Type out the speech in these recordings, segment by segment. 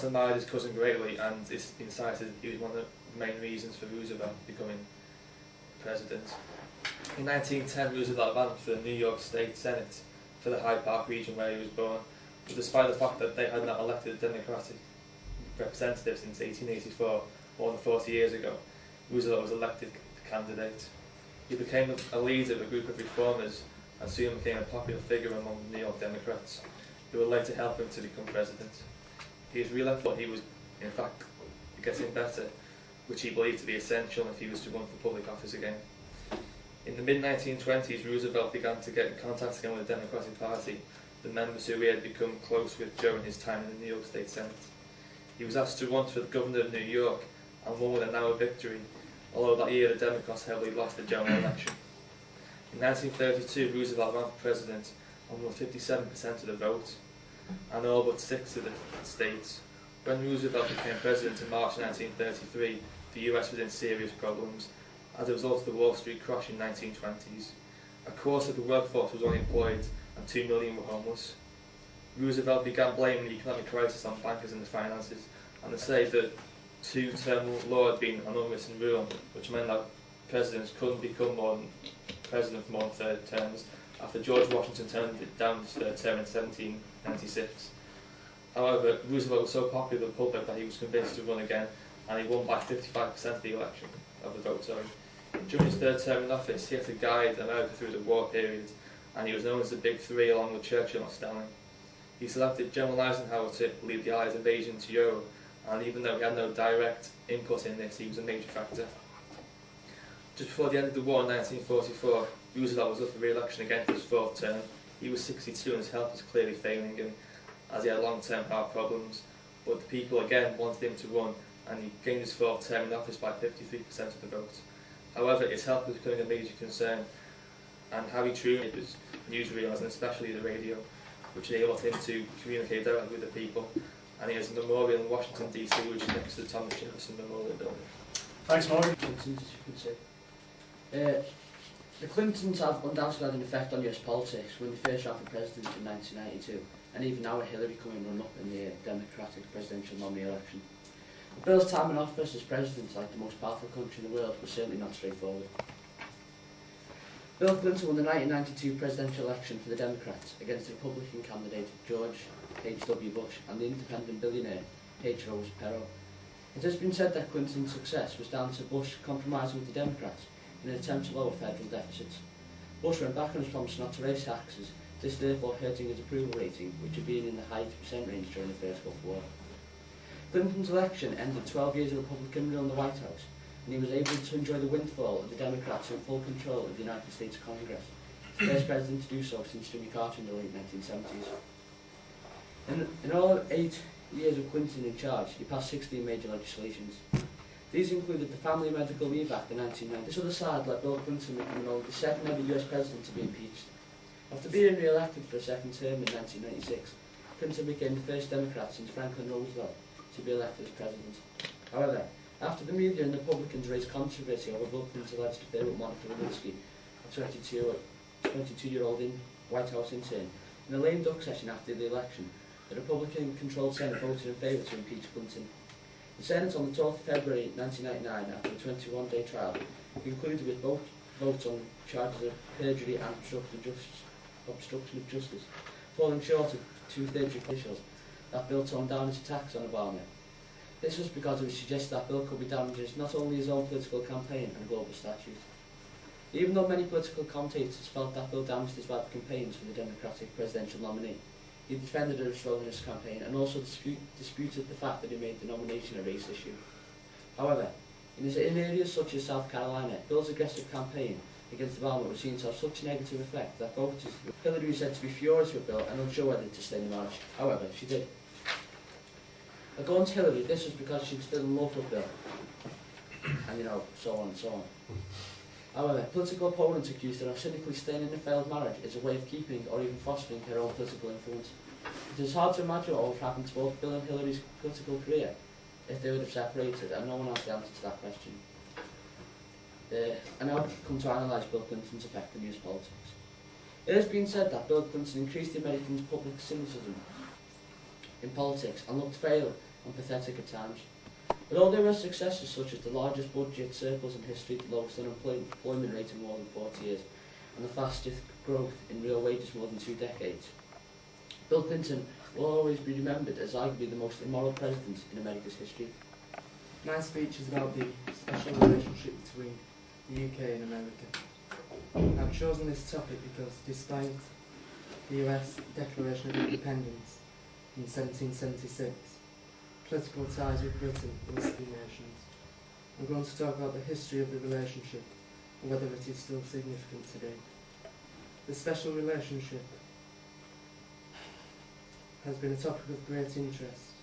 admired his cousin greatly, and it's been cited he was one of the main reasons for Roosevelt becoming president. In 1910, Roosevelt ran for the New York State Senate for the Hyde Park region where he was born, but despite the fact that they had not elected a Democratic representative since 1884, more than 40 years ago, Roosevelt was elected candidate. He became a leader of a group of reformers and soon became a popular figure among the New York Democrats, who would later help him to become president. He was re-elected, but he was, in fact, getting better, which he believed to be essential if he was to run for public office again. In the mid-1920s, Roosevelt began to get in contact again with the Democratic Party, the members who he had become close with during his time in the New York State Senate. He was asked to run for the governor of New York and won with a narrow victory, although that year the Democrats heavily lost the general election. In 1932, Roosevelt ran for president and won 57% of the vote, and all but 6 of the states. When Roosevelt became president in March 1933, the US was in serious problems as a result of the Wall Street crash in the 1920s. A quarter of the workforce was unemployed and 2 million were homeless. Roosevelt began blaming the economic crisis on bankers and the finances, and they say that two-term law had been an unwritten rule, which meant that presidents couldn't become president for more than 3 terms, after George Washington turned it down his 3rd term in 1796. However, Roosevelt was so popular with the public that he was convinced to run again, and he won by 55% of the vote. During his 3rd term in office, he had to guide America through the war period, and he was known as the Big Three along with Churchill and Stalin. He selected General Eisenhower to lead the Allies' invasion to Europe, and even though he had no direct input in this, he was a major factor. Just before the end of the war in 1944, Roosevelt was up for re-election again for his 4th term. He was 62 and his health was clearly failing him, as he had long-term heart problems, but the people again wanted him to run, and he gained his 4th term in office by 53% of the vote. However, his health was becoming a major concern, and Harry Truman was newsreels, and especially the radio, which enabled him to communicate directly with the people, and he has a memorial in Washington DC, which is next to the Thomas Jefferson Memorial Building. Thanks, Morgan. Clintons, as you could say. The Clintons have undoubtedly had an effect on US politics when they first ran for president in 1992, and even now with Hillary coming run-up in the Democratic presidential nominee election. Bill's time in office as president, like the most powerful country in the world, was certainly not straightforward. Bill Clinton won the 1992 presidential election for the Democrats against the Republican candidate George H.W. Bush and the independent billionaire H. Rose Perot. It has been said that Clinton's success was down to Bush compromising with the Democrats in an attempt to lower federal deficits. Bush went back on his promise not to raise taxes, this therefore hurting his approval rating, which had been in the high % range during the First Gulf War. Clinton's election ended 12 years of Republican rule in the White House, and he was able to enjoy the windfall of the Democrats in full control of the United States Congress, the first president to do so since Jimmy Carter in the late 1970s. In all 8 years of Clinton in charge, he passed 16 major legislations. These included the Family Medical Leave Act in 1990. This other side let Bill Clinton become the second ever US president to be impeached. After being re-elected for a 2nd term in 1996, Clinton became the first Democrat since Franklin Roosevelt to be elected as president. However, after the media and Republicans raised controversy over Bill Clinton's alleged affair with Monica Lewinsky, a 22-year-old White House intern, in a lame duck session after the election, the Republican-controlled Senate voted in favour to impeach Clinton. The Senate on the 12th of February 1999, after a 21-day trial, concluded with both votes on charges of perjury and obstruction of justice, falling short of 2/3 officials that Bill toned down his attacks on Obama. This was because it was suggested that Bill could be damaging not only his own political campaign and global statute. Even though many political commentators felt that Bill damaged his rival campaigns for the Democratic presidential nominee, he defended his role in his campaign and also disputed the fact that he made the nomination a race issue. However, in areas such as South Carolina, Bill's aggressive campaign against Obama was seen to have such a negative effect that voters, Hillary was said to be furious with Bill and unsure whether to stay in the march. However, she did. According to Hillary, this was because she was still in love with Bill, and so on and so on. However, political opponents accused her of cynically staying in a failed marriage as a way of keeping or even fostering her own political influence. It is hard to imagine what would have happened to both Bill and Hillary's political career if they would have separated, and no one has the answer to that question. I now come to analyse Bill Clinton's effect on US politics. It has been said that Bill Clinton increased the Americans' public cynicism in politics and looked to fail and pathetic at times. But all there were successes such as the largest budget surplus in history, the lowest unemployment rate in more than 40 years, and the fastest growth in real wages more than 2 decades. Bill Clinton will always be remembered as arguably the most immoral president in America's history. My speech is about the special relationship between the UK and America. I've chosen this topic because despite the US Declaration of Independence in 1776, political ties with Britain were still nations. I'm going to talk about the history of the relationship and whether it is still significant today. The special relationship has been a topic of great interest,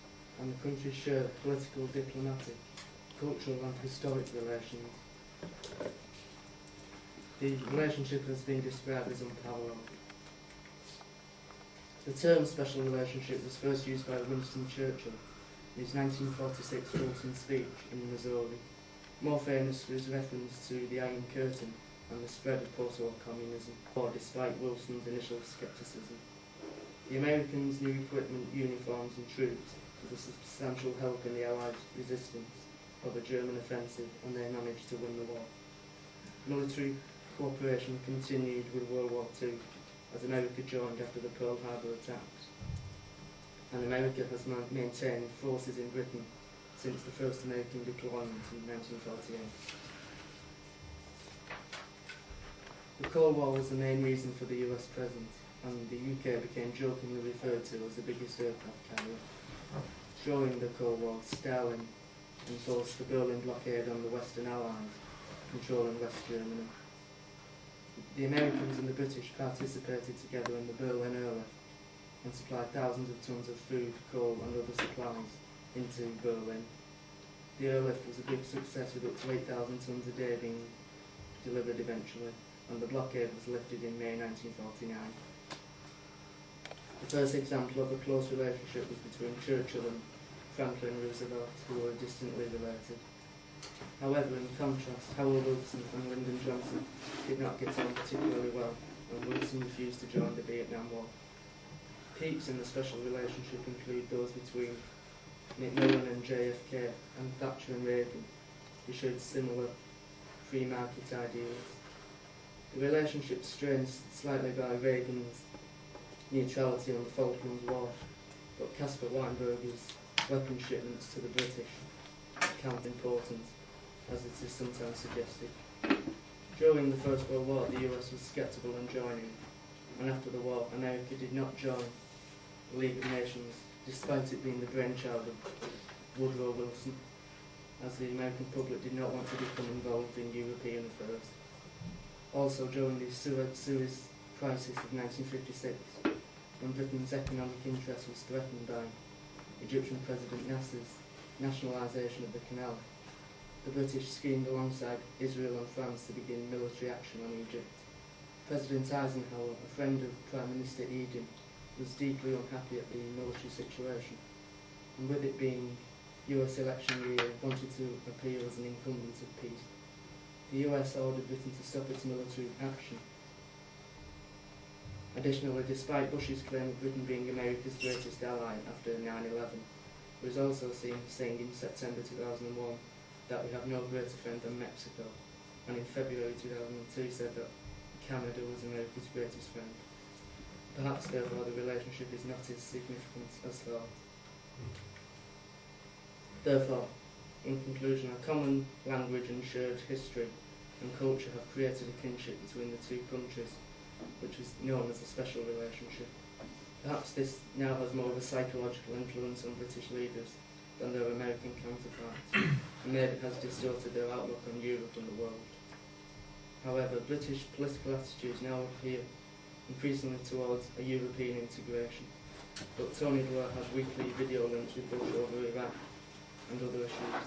and the countries share political, diplomatic, cultural and historic relations. The relationship has been described as unparalleled. The term special relationship was first used by Winston Churchill in his 1946 Fulton speech in Missouri. More famous for his reference to the Iron Curtain and the spread of post-war communism, or despite Wilson's initial scepticism. The Americans' new equipment, uniforms and troops was a substantial help in the Allied resistance of a German offensive, and they managed to win the war. Military cooperation continued with World War II as America joined after the Pearl Harbor attacks, and America has maintained forces in Britain since the first American deployment in 1948. The Cold War was the main reason for the US presence, and the UK became jokingly referred to as the biggest aircraft carrier. During the Cold War, Stalin enforced the Berlin blockade on the Western Allies, controlling West Germany. The Americans and the British participated together in the Berlin airlift and supplied thousands of tons of food, coal and other supplies into Berlin. The airlift was a big success, with up to 8,000 tons a day being delivered eventually, and the blockade was lifted in May 1949. The first example of a close relationship was between Churchill and Franklin Roosevelt, who were distantly related. However, in contrast, Howard Wilson and Lyndon Johnson did not get on particularly well, and Wilson refused to join the Vietnam War. Peaks in the special relationship include those between Macmillan and JFK, and Thatcher and Reagan, who showed similar free market ideals. The relationship strained slightly by Reagan's neutrality on the Falklands War, but Caspar Weinberger's weapon shipments to the British became important, as it is sometimes suggested. During the First World War, the US was sceptical in joining, and after the war, America did not join the League of Nations, despite it being the brainchild of Woodrow Wilson, as the American public did not want to become involved in European affairs. Also, during the Suez Crisis of 1956, when Britain's economic interest was threatened by Egyptian President Nasser's nationalisation of the canal, the British schemed alongside Israel and France to begin military action on Egypt. President Eisenhower, a friend of Prime Minister Eden, was deeply unhappy at the military situation, and with it being US election year, wanted to appear as an incumbent of peace. The US ordered Britain to stop its military action. Additionally, despite Bush's claim of Britain being America's greatest ally after 9/11, he was also saying in September 2001 that we have no greater friend than Mexico, and in February 2002 said that Canada was America's greatest friend. Perhaps therefore the relationship is not as significant as thought. Therefore, in conclusion, a common language and shared history and culture have created a kinship between the two countries, which is known as a special relationship. Perhaps this now has more of a psychological influence on British leaders than their American counterparts, and maybe has distorted their outlook on Europe and the world. However, British political attitudes now appear increasingly towards a European integration, but Tony Blair had weekly video links with Bush over Iraq and other issues,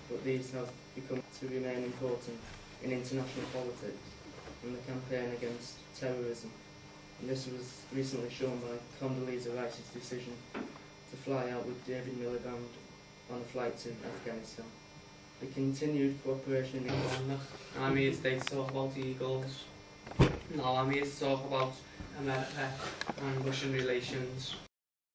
but these have become to remain important in international politics and the campaign against terrorism, and this was recently shown by Condoleezza Rice's decision to fly out with David Miliband on a flight to Afghanistan. The continued cooperation in I'm here today to talk about Eagles. Now I'm here to talk about America and Russian relations.